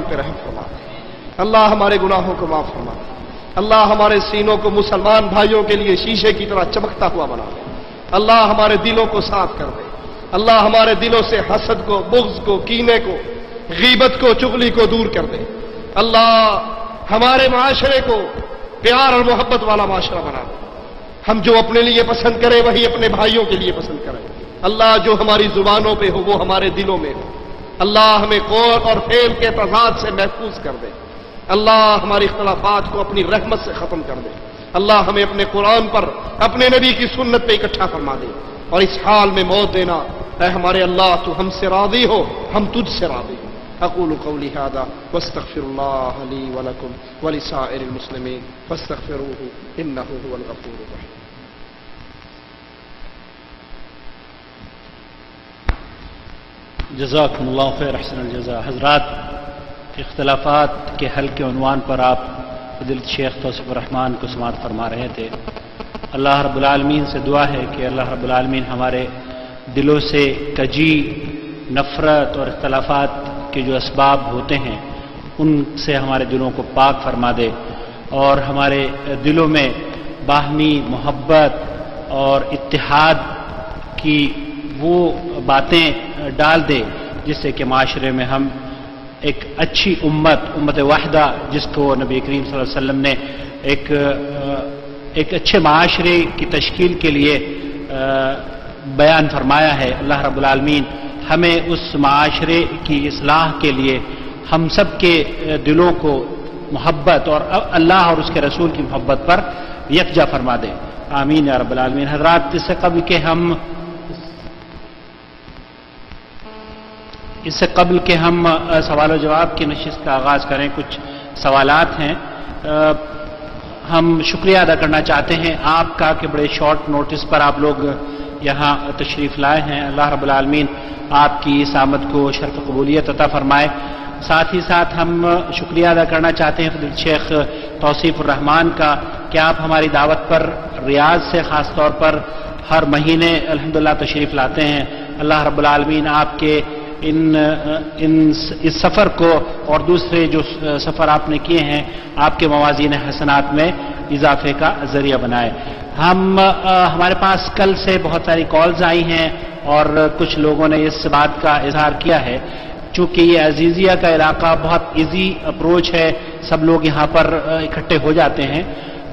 پہ رحم فرما دے۔ اللہ ہمارے گناہوں کو معاف فرما دے۔ اللہ ہمارے سینوں کو مسلمان بھائیوں کے لیے شیشے کی طرح چمکتا ہوا بنا دے۔ اللہ ہمارے دلوں کو صاف کر دے۔ اللہ ہمارے دلوں سے حسد کو، بغض کو، کینے کو، غیبت کو، چغلی کو دور کر دے۔ اللہ ہمارے معاشرے کو پیار اور محبت والا معاشرہ بنا دے۔ ہم جو اپنے لیے پسند کریں وہی اپنے بھائیوں کے لیے پسند کریں۔ اللہ جو ہماری زبانوں پہ ہو وہ ہمارے دلوں میں ہو۔ اللہ ہمیں قول اور فعل کے تضاد سے محفوظ کر دے۔ اللہ ہمارے اختلافات کو اپنی رحمت سے ختم کر دے۔ اللہ ہمیں اپنے قرآن پر، اپنے نبی کی سنت پہ اکٹھا فرما دے، اور اس حال میں موت دینا۔ اے ہمارے اللہ تو ہم سے راضی ہو، ہم تجھ سے راضی ہو۔ اقول قولی هذا واستغفر الله لي ولكم ولسائر المسلمين فاستغفروه انه هو الغفور الرحيم۔ جزاکم اللہ خیر، احسن الجزاء۔ حضرات، اختلافات کے حل کے عنوان پر آپ فضیلت شیخ توصیف الرحمان کو سماعت فرما رہے تھے۔ اللہ رب العالمین سے دعا ہے کہ اللہ رب العالمین ہمارے دلوں سے کجی، نفرت اور اختلافات کے جو اسباب ہوتے ہیں ان سے ہمارے دلوں کو پاک فرما دے، اور ہمارے دلوں میں باہمی محبت اور اتحاد کی وہ باتیں ڈال دے جس سے کہ معاشرے میں ہم ایک اچھی امت واحدہ، جس کو نبی کریم صلی اللہ علیہ وسلم نے ایک اچھے معاشرے کی تشکیل کے لیے بیان فرمایا ہے۔ اللہ رب العالمین ہمیں اس معاشرے کی اصلاح کے لیے ہم سب کے دلوں کو محبت اور اللہ اور اس کے رسول کی محبت پر یکجا فرما دے، آمین یا رب العالمین۔ حضرات، اس سے قبل کہ ہم سوال و جواب کی نشست کا آغاز کریں، کچھ سوالات ہیں۔ ہم شکریہ ادا کرنا چاہتے ہیں آپ کا کہ بڑے شارٹ نوٹس پر آپ لوگ یہاں تشریف لائے ہیں۔ اللہ رب العالمین آپ کی اس آمد کو شرف قبولیت عطا فرمائے۔ ساتھ ہی ساتھ ہم شکریہ ادا کرنا چاہتے ہیں فضیلت شیخ توصیف الرحمان کا کہ آپ ہماری دعوت پر ریاض سے خاص طور پر ہر مہینے الحمدللہ تشریف لاتے ہیں۔ اللہ رب العالمین آپ کے اس سفر کو اور دوسرے جو سفر آپ نے کیے ہیں آپ کے موازین حسنات میں اضافے کا ذریعہ بنائے۔ ہمارے پاس کل سے بہت ساری کالز آئی ہیں اور کچھ لوگوں نے اس بات کا اظہار کیا ہے، چونکہ یہ عزیزیہ کا علاقہ بہت ایزی اپروچ ہے، سب لوگ یہاں پر اکٹھے ہو جاتے ہیں،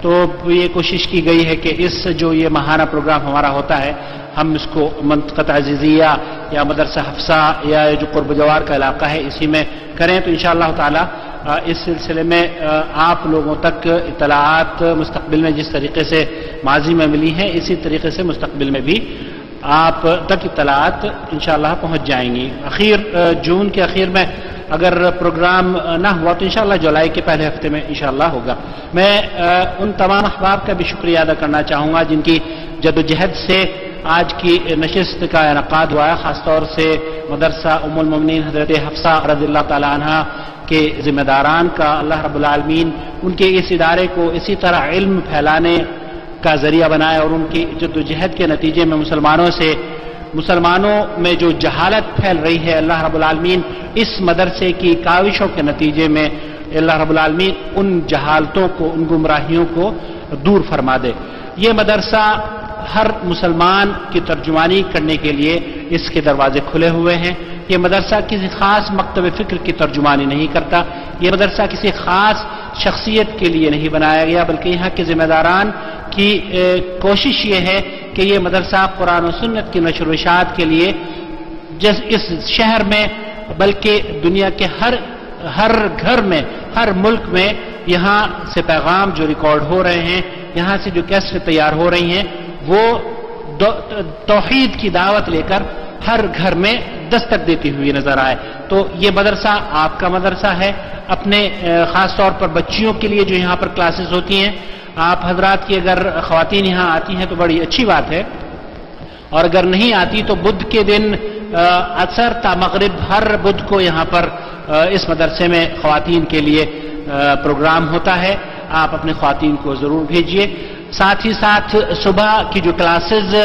تو یہ کوشش کی گئی ہے کہ جو یہ ماہانہ پروگرام ہمارا ہوتا ہے ہم اس کو منطقہ عزیزیہ یا مدرسہ حفصہ یا جو قرب جوار کا علاقہ ہے اسی میں کریں، تو انشاءاللہ تعالی اس سلسلے میں آپ لوگوں تک اطلاعات مستقبل میں جس طریقے سے ماضی میں ملی ہیں اسی طریقے سے مستقبل میں بھی آپ تک اطلاعات انشاءاللہ پہنچ جائیں گی۔ جون کے اخیر میں اگر پروگرام نہ ہوا تو انشاءاللہ جولائی کے پہلے ہفتے میں انشاءاللہ ہوگا۔ میں ان تمام احباب کا بھی شکریہ ادا کرنا چاہوں گا جن کی جدوجہد سے آج کی نشست کا انعقاد ہوا ہے، خاص طور سے مدرسہ ام المؤمنین حضرت حفصہ رضی اللہ تعالی عنہ کے ذمہ داران کا اللہ رب العالمین ان کے اس ادارے کو اسی طرح علم پھیلانے کا ذریعہ بنائے، اور ان کی جدوجہد کے نتیجے میں مسلمانوں میں جو جہالت پھیل رہی ہے اللہ رب العالمین اس مدرسے کی کاوشوں کے نتیجے میں اللہ رب العالمین ان جہالتوں کو، ان گمراہیوں کو دور فرما دے۔ یہ مدرسہ ہر مسلمان کی ترجمانی کرنے کے لیے اس کے دروازے کھلے ہوئے ہیں۔ یہ مدرسہ کسی خاص مکتب فکر کی ترجمانی نہیں کرتا، یہ مدرسہ کسی خاص شخصیت کے لیے نہیں بنایا گیا، بلکہ یہاں کے ذمہ داران کی کوشش یہ ہے کہ یہ مدرسہ قرآن و سنت کی نشر و اشاعت کے لیے اس شہر میں بلکہ دنیا کے ہر گھر میں، ہر ملک میں یہاں سے پیغام جو ریکارڈ ہو رہے ہیں، یہاں سے جو کیسٹ تیار ہو رہی ہیں وہ توحید کی دعوت لے کر ہر گھر میں دستک دیتی ہوئی نظر آئے۔ تو یہ مدرسہ آپ کا مدرسہ ہے، اپنے خاص طور پر بچیوں کے لیے جو یہاں پر کلاسز ہوتی ہیں، آپ حضرات کی اگر خواتین یہاں آتی ہیں تو بڑی اچھی بات ہے، اور اگر نہیں آتی تو بدھ کے دن عصر تا مغرب ہر بدھ کو یہاں پر اس مدرسے میں خواتین کے لیے پروگرام ہوتا ہے، آپ اپنے خواتین کو ضرور بھیجیے۔ ساتھ ہی ساتھ صبح کی جو کلاسز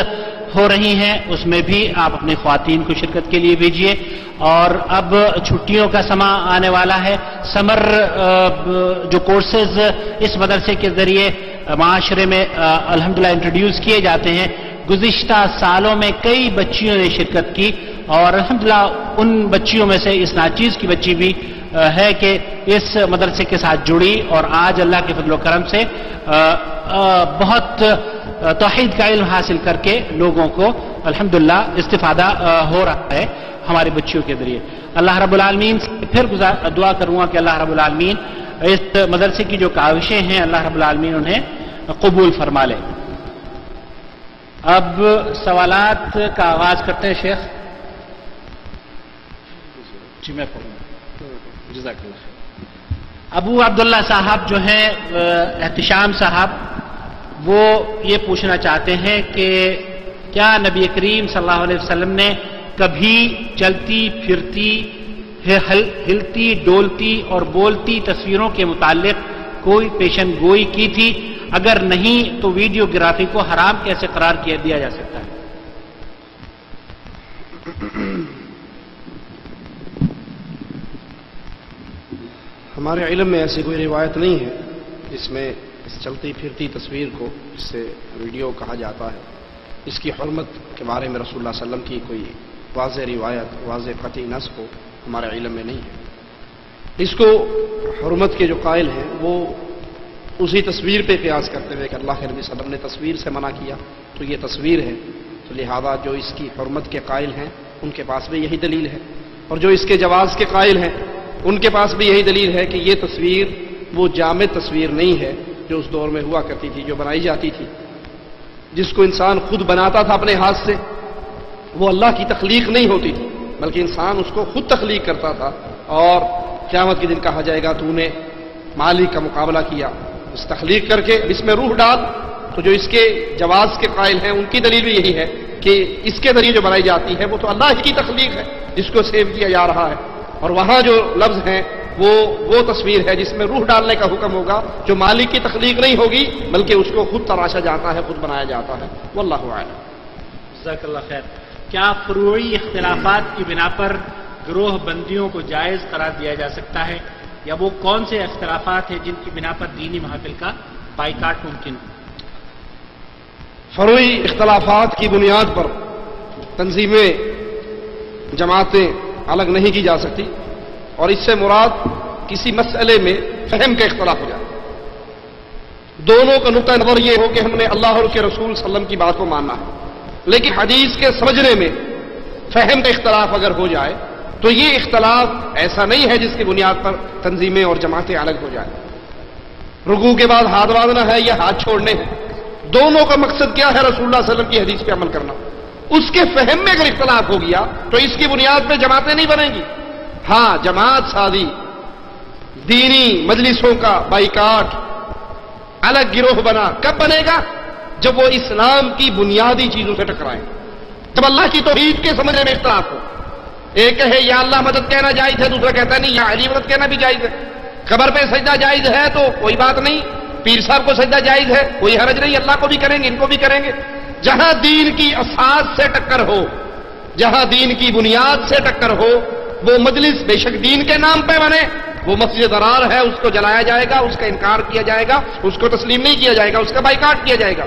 ہو رہی ہیں اس میں بھی آپ اپنی خواتین کو شرکت کے لیے بھیجیے. اور اب چھٹیوں کا سما آنے والا ہے. سمر جو کورسز اس مدرسے کے ذریعے معاشرے میں الحمدللہ انٹروڈیوس کیے جاتے ہیں، گزشتہ سالوں میں کئی بچیوں نے شرکت کی، اور الحمدللہ ان بچیوں میں سے اس ناچیز کی بچی بھی ہے کہ اس مدرسے کے ساتھ جڑی، اور آج اللہ کے فضل و کرم سے بہت توحید کا علم حاصل کر کے لوگوں کو الحمدللہ استفادہ ہو رہا ہے ہماری بچیوں کے ذریعے. اللہ رب العالمین سے پھر دعا کروں گا کہ اللہ رب العالمین اس مدرسے کی جو کاوشیں ہیں اللہ رب العالمین انہیں قبول فرما لے. اب سوالات کا آغاز کرتے ہیں. شیخ جی میں پڑھوں گا. جزاک اللہ. ابو عبداللہ صاحب جو ہیں احتشام صاحب، وہ یہ پوچھنا چاہتے ہیں کہ کیا نبی کریم صلی اللہ علیہ وسلم نے کبھی چلتی پھرتی ہلتی ڈولتی اور بولتی تصویروں کے متعلق کوئی پیشن گوئی کی تھی؟ اگر نہیں تو ویڈیوگرافی کو حرام کیسے قرار دیا جا سکتا ہے؟ ہمارے علم میں ایسی کوئی روایت نہیں ہے جس میں اس چلتی پھرتی تصویر کو جس سے ویڈیو کہا جاتا ہے، اس کی حرمت کے بارے میں رسول اللہ صلی اللہ علیہ وسلم کی کوئی واضح روایت، واضح قطعی نص کو ہمارے علم میں نہیں ہے. اس کو حرمت کے جو قائل ہیں وہ اسی تصویر پہ قیاس کرتے ہوئے کہ اللہ کے نبی صلی اللہ علیہ وسلم نے تصویر سے منع کیا تو یہ تصویر ہے، تو لہذا جو اس کی حرمت کے قائل ہیں ان کے پاس بھی یہی دلیل ہے، اور جو اس کے جواز کے قائل ہیں ان کے پاس بھی یہی دلیل ہے کہ یہ تصویر وہ جامد تصویر نہیں ہے جو اس دور میں ہوا کرتی تھی، جو بنائی جاتی تھی، جس کو انسان خود بناتا تھا اپنے ہاتھ سے. وہ اللہ کی تخلیق نہیں ہوتی تھی بلکہ انسان اس کو خود تخلیق کرتا تھا، اور قیامت کے دن کہا جائے گا تو نے مالک کا مقابلہ کیا اس تخلیق کر کے اس میں روح ڈال. تو جو اس کے جواز کے قائل ہیں ان کی دلیل بھی یہی ہے کہ اس کے ذریعے جو بنائی جاتی ہے وہ تو اللہ کی تخلیق ہے جس کو سیو کیا جا رہا ہے، اور وہاں جو لفظ ہیں وہ تصویر ہے جس میں روح ڈالنے کا حکم ہوگا، جو مالک کی تخلیق نہیں ہوگی بلکہ اس کو خود تراشا جاتا ہے، خود بنایا جاتا ہے. واللہ اعلم. جزاک اللہ خیر. کیا فروعی اختلافات کی بنا پر گروہ بندیوں کو جائز قرار دیا جا سکتا ہے، یا وہ کون سے اختلافات ہیں جن کی بنا پر دینی محافل کا بائیکاٹ ممکن ہے؟ فروعی اختلافات کی بنیاد پر تنظیمیں، جماعتیں الگ نہیں کی جا سکتی، اور اس سے مراد کسی مسئلے میں فہم کا اختلاف ہو جائے. دونوں کا نقطہ نظر یہ ہو کہ ہم نے اللہ اور کے رسول صلی اللہ علیہ وسلم کی بات کو ماننا ہے، لیکن حدیث کے سمجھنے میں فہم کا اختلاف اگر ہو جائے تو یہ اختلاف ایسا نہیں ہے جس کی بنیاد پر تنظیمیں اور جماعتیں الگ ہو جائیں. رکوع کے بعد ہاتھ باندھنا ہے یا ہاتھ چھوڑنے ہیں، دونوں کا مقصد کیا ہے؟ رسول اللہ صلی اللہ علیہ وسلم کی حدیث پہ عمل کرنا. اس کے فہم میں اگر اختلاف ہو گیا تو اس کی بنیاد پہ جماعتیں نہیں بنیں گی. ہاں، جماعت سازی، دینی مجلسوں کا بائیکاٹ، الگ گروہ بنا کب بنے گا؟ جب وہ اسلام کی بنیادی چیزوں سے ٹکرائیں، جب اللہ کی توحید کے سمجھنے میں اختلاف ہو. ایک کہے یا اللہ مدد کہنا جائز ہے، دوسرا کہتا ہے نہیں یا علی مدد کہنا بھی جائز ہے. قبر پہ سجدہ جائز ہے تو کوئی بات نہیں، پیر صاحب کو سجدہ جائز ہے کوئی حرج نہیں، اللہ کو بھی کریں گے ان کو بھی کریں گے. جہاں دین کی اساس سے ٹکر ہو، جہاں دین کی بنیاد سے ٹکر ہو، وہ مجلس بے شک دین کے نام پہ بنے، وہ مسجد ضرار ہے، اس کو جلایا جائے گا، اس کا انکار کیا جائے گا، اس کو تسلیم نہیں کیا جائے گا، اس کا بائیکاٹ کیا جائے گا.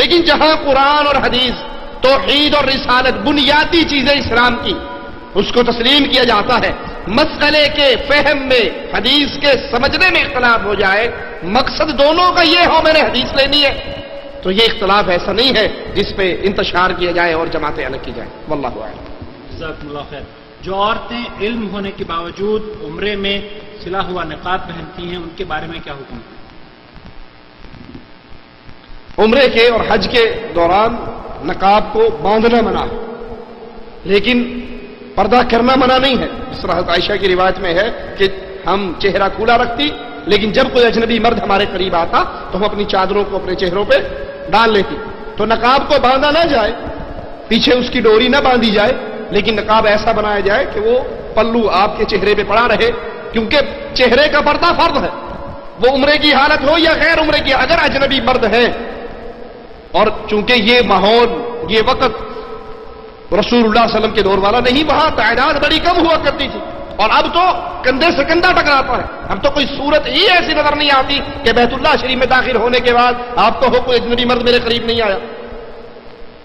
لیکن جہاں قرآن اور حدیث، توحید اور رسالت، بنیادی چیزیں اسلام کی، اس کو تسلیم کیا جاتا ہے، مسئلے کے فہم میں، حدیث کے سمجھنے میں اختلاف ہو جائے، مقصد دونوں کا یہ ہو میں نے حدیث لینی ہے، تو یہ اختلاف ایسا نہیں ہے جس پہ انتشار کیا جائے اور جماعتیں الگ کی جائیں. واللہ اعلم. جزاکم اللہ خیر. جو عورتیں علم ہونے کے باوجود عمرے میں سلا ہوا نقاب پہنتی ہیں ان کے بارے میں کیا حکم ہے؟ عمرے کے اور حج کے دوران نقاب کو باندھنا منع ہے، لیکن پردہ کرنا منع نہیں ہے. اس طرح حضرت عائشہ کی روایت میں ہے کہ ہم چہرہ کھلا رکھتی، لیکن جب کوئی اجنبی مرد ہمارے قریب آتا تو ہم اپنی چادروں کو اپنے چہروں پہ ڈال لیتی. تو نقاب کو باندھا نہ جائے، پیچھے اس کی ڈوری نہ باندھی جائے، لیکن نقاب ایسا بنایا جائے کہ وہ پلو آپ کے چہرے پہ پڑا رہے، کیونکہ چہرے کا پردہ فرض ہے، وہ عمرے کی حالت ہو یا غیر عمرے کی. اگر اجنبی مرد ہے اور چونکہ یہ ماحول یہ وقت رسول اللہ صلی اللہ علیہ وسلم کے دور والا نہیں، وہاں تعداد بڑی کم ہوا کرتی تھی، اور اب تو کندھے سے کندھا ٹکراتا ہے۔ اب تو کوئی صورت ہی ایسی نظر نہیں آتی کہ بیت اللہ شریف میں داخل ہونے کے بعد آپ کو ہو کوئی اجنبی مرد میرے قریب نہیں آیا۔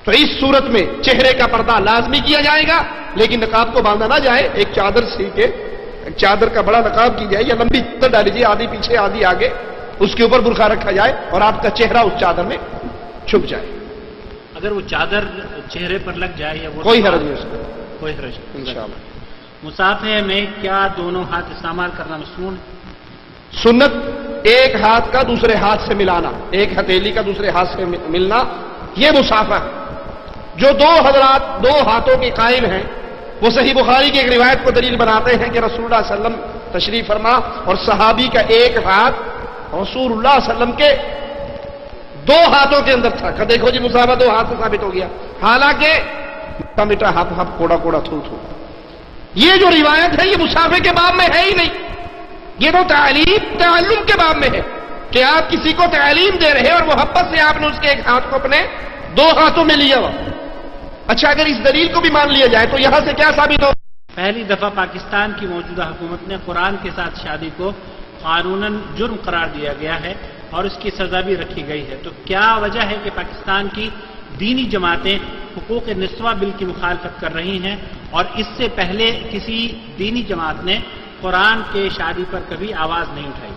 تو اس صورت میں چہرے کا پردہ لازمی کیا جائے گا، لیکن نقاب کو باندھا نہ جائے، ایک چادر سی کے، ایک چادر کا بڑا نقاب کی جائے، یا لمبی چادر ڈال لیجیے، آدھی پیچھے آدھی آگے، اس کے اوپر برقع رکھا جائے اور آپ کا چہرہ اس چادر میں چھپ جائے۔ اگر وہ چادر چہرے پر لگ جائے یا وہ کوئی حرج نہیں اس میں، کوئی حرج نہیں انشاءاللہ۔ مسافے میں کیا دونوں ہاتھ استعمال کرنا مسنون ہے؟ سنت ایک ہاتھ کا دوسرے ہاتھ سے ملانا، ایک ہتھیلی کا دوسرے ہاتھ سے ملنا، یہ مسافہ ہے۔ جو دو حضرات دو ہاتھوں کے قائم ہیں، وہ صحیح بخاری کی ایک روایت کو دلیل بناتے ہیں کہ رسول اللہ صلی اللہ علیہ وسلم تشریف فرما اور صحابی کا ایک ہاتھ رسول اللہ صلی اللہ علیہ وسلم کے دو ہاتھوں کے اندر تھا کہ دیکھو جی مسافہ دو ہاتھ سے ثابت ہو گیا، حالانکہ میٹھا میٹھا ہاتھ ہاتھ کوڑا کوڑا تھو تھو۔ یہ جو روایت ہے یہ مسافے کے باب میں ہے ہی نہیں، یہ تو تعلم کے باب میں ہے کہ آپ کسی کو تعلیم دے رہے اور محبت سے آپ نے اس کے ایک ہاتھ کو اپنے دو ہاتھوں میں لیا ہوا۔ اچھا، اگر اس دلیل کو بھی مان لیا جائے تو یہاں سے کیا ثابت ہو؟ پہلی دفعہ پاکستان کی موجودہ حکومت نے قرآن کے ساتھ شادی کو قانوناً جرم قرار دیا گیا ہے اور اس کی سزا بھی رکھی گئی ہے، تو کیا وجہ ہے کہ پاکستان کی دینی جماعتیں حقوق نسواں بل کی مخالفت کر رہی ہیں اور اس سے پہلے کسی دینی جماعت نے قرآن کے شادی پر کبھی آواز نہیں اٹھائی؟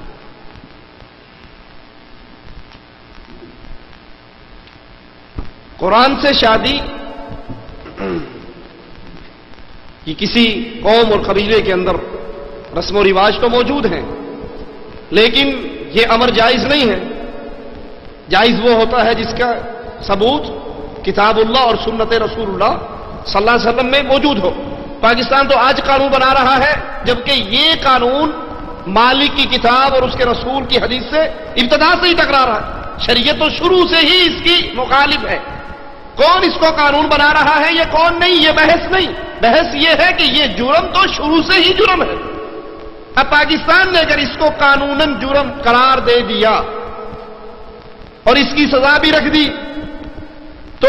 قرآن سے شادی یہ کسی قوم اور قبیلے کے اندر رسم و رواج تو موجود ہیں، لیکن یہ امر جائز نہیں ہے۔ جائز وہ ہوتا ہے جس کا ثبوت کتاب اللہ اور سنت رسول اللہ صلی اللہ علیہ وسلم میں موجود ہو۔ پاکستان تو آج قانون بنا رہا ہے، جبکہ یہ قانون مالک کی کتاب اور اس کے رسول کی حدیث سے ابتدا سے ہی ٹکرا رہا ہے۔ شریعت تو شروع سے ہی اس کی مخالف ہے۔ کون اس کو قانون بنا رہا ہے یہ کون نہیں، یہ بحث نہیں، بحث یہ ہے کہ یہ جرم تو شروع سے ہی جرم ہے۔ اب پاکستان نے اگر اس کو قانوناً جرم قرار دے دیا اور اس کی سزا بھی رکھ دی تو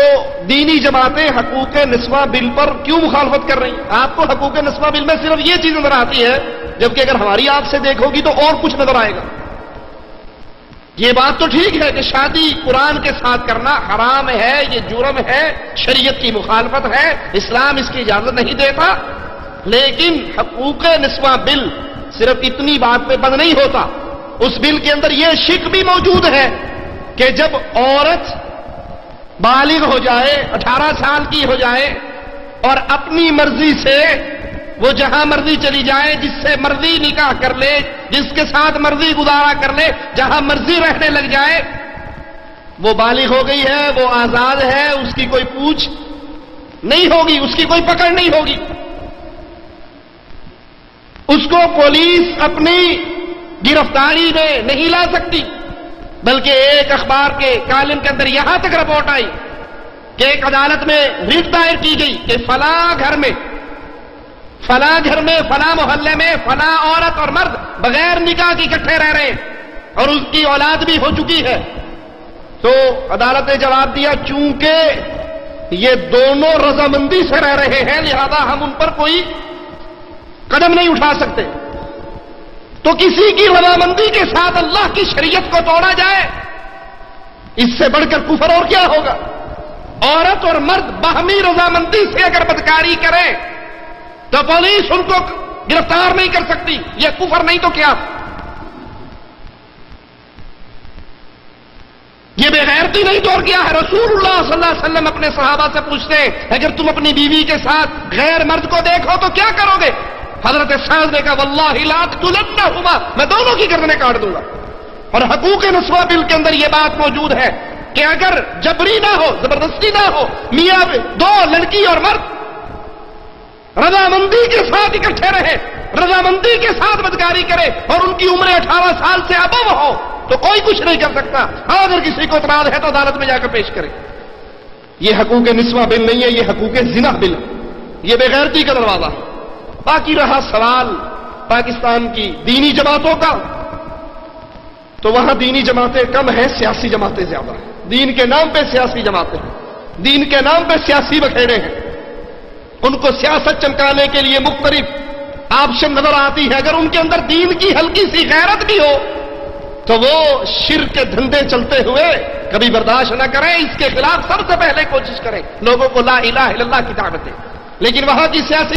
دینی جماعتیں حقوق نسواں بل پر کیوں مخالفت کر رہی ہیں؟ آپ کو حقوق نسواں بل میں صرف یہ چیز نظر آتی ہے، جبکہ اگر ہماری آنکھ سے دیکھو گی تو اور کچھ نظر آئے گا۔ یہ بات تو ٹھیک ہے کہ شادی قرآن کے ساتھ کرنا حرام ہے، یہ جرم ہے، شریعت کی مخالفت ہے، اسلام اس کی اجازت نہیں دیتا، لیکن حقوق نسواں بل صرف اتنی بات پہ بند نہیں ہوتا، اس بل کے اندر یہ شک بھی موجود ہے کہ جب عورت بالغ ہو جائے، 18 سال کی ہو جائے اور اپنی مرضی سے وہ جہاں مرضی چلی جائے، جس سے مرضی نکاح کر لے، جس کے ساتھ مرضی گزارا کر لے، جہاں مرضی رہنے لگ جائے، وہ بالغ ہو گئی ہے، وہ آزاد ہے، اس کی کوئی پوچھ نہیں ہوگی، اس کی کوئی پکڑ نہیں ہوگی۔ اس کو پولیس اپنی گرفتاری میں نہیں لا سکتی، بلکہ ایک اخبار کے کالم کے اندر یہاں تک رپورٹ آئی کہ ایک عدالت میں ریٹ دائر کی گئی کہ فلاں گھر میں فلاں محلے میں فلاں عورت اور مرد بغیر نکاح کے اکٹھے رہ رہے ہیں اور اس کی اولاد بھی ہو چکی ہے۔ تو عدالت نے جواب دیا چونکہ یہ دونوں رضامندی سے رہ رہے ہیں لہذا ہم ان پر کوئی قدم نہیں اٹھا سکتے۔ تو کسی کی رضامندی کے ساتھ اللہ کی شریعت کو توڑا جائے، اس سے بڑھ کر کفر اور کیا ہوگا؟ عورت اور مرد باہمی رضامندی سے اگر بدکاری کریں تو پولیس ان کو گرفتار نہیں کر سکتی، یہ کفر نہیں تو کیا؟ یہ بے غیرتی نہیں تو اور کیا ہے؟ رسول اللہ صلی اللہ علیہ وسلم اپنے صحابہ سے پوچھتے ہیں اگر تم اپنی بیوی کے ساتھ غیر مرد کو دیکھو تو کیا کرو گے؟ حضرت سعد نے کہا واللہ لا تقتلنہما، میں دونوں کی گردنیں کاٹ دوں گا۔ اور حقوق نسواں بل کے اندر یہ بات موجود ہے کہ اگر جبری نہ ہو، زبردستی نہ ہو، میاں دو لڑکی اور مرد رضامندی کے ساتھ اکٹھے رہے، رضامندی کے ساتھ بدکاری کرے اور ان کی عمر 18 سال سے ابو ہو تو کوئی کچھ نہیں کر سکتا۔ ہاں اگر کسی کو اعتراض ہے تو عدالت میں جا کر پیش کرے۔ یہ حقوق نسواں بل نہیں ہے، یہ حقوق زنا بل ہے، یہ بے غیرتی کا دروازہ ہے۔ باقی رہا سوال پاکستان کی دینی جماعتوں کا، تو وہاں دینی جماعتیں کم ہیں، سیاسی جماعتیں زیادہ ہیں۔ دین کے نام پہ سیاسی جماعتیں ہیں۔ دین کے نام پہ سیاسی بکھیڑے ہیں، ان کو سیاست چمکانے کے لیے مختلف آپشن نظر آتی ہے. اگر ان کے اندر دین کی ہلکی سی غیرت بھی ہو تو وہ شرک کے دھندے چلتے ہوئے کبھی برداشت نہ کریں. اس کے خلاف سب سے پہلے کوشش کریں لوگوں کو لا الہ الا اللہ کی دعوت دیں. لیکن وہاں کی سیاسی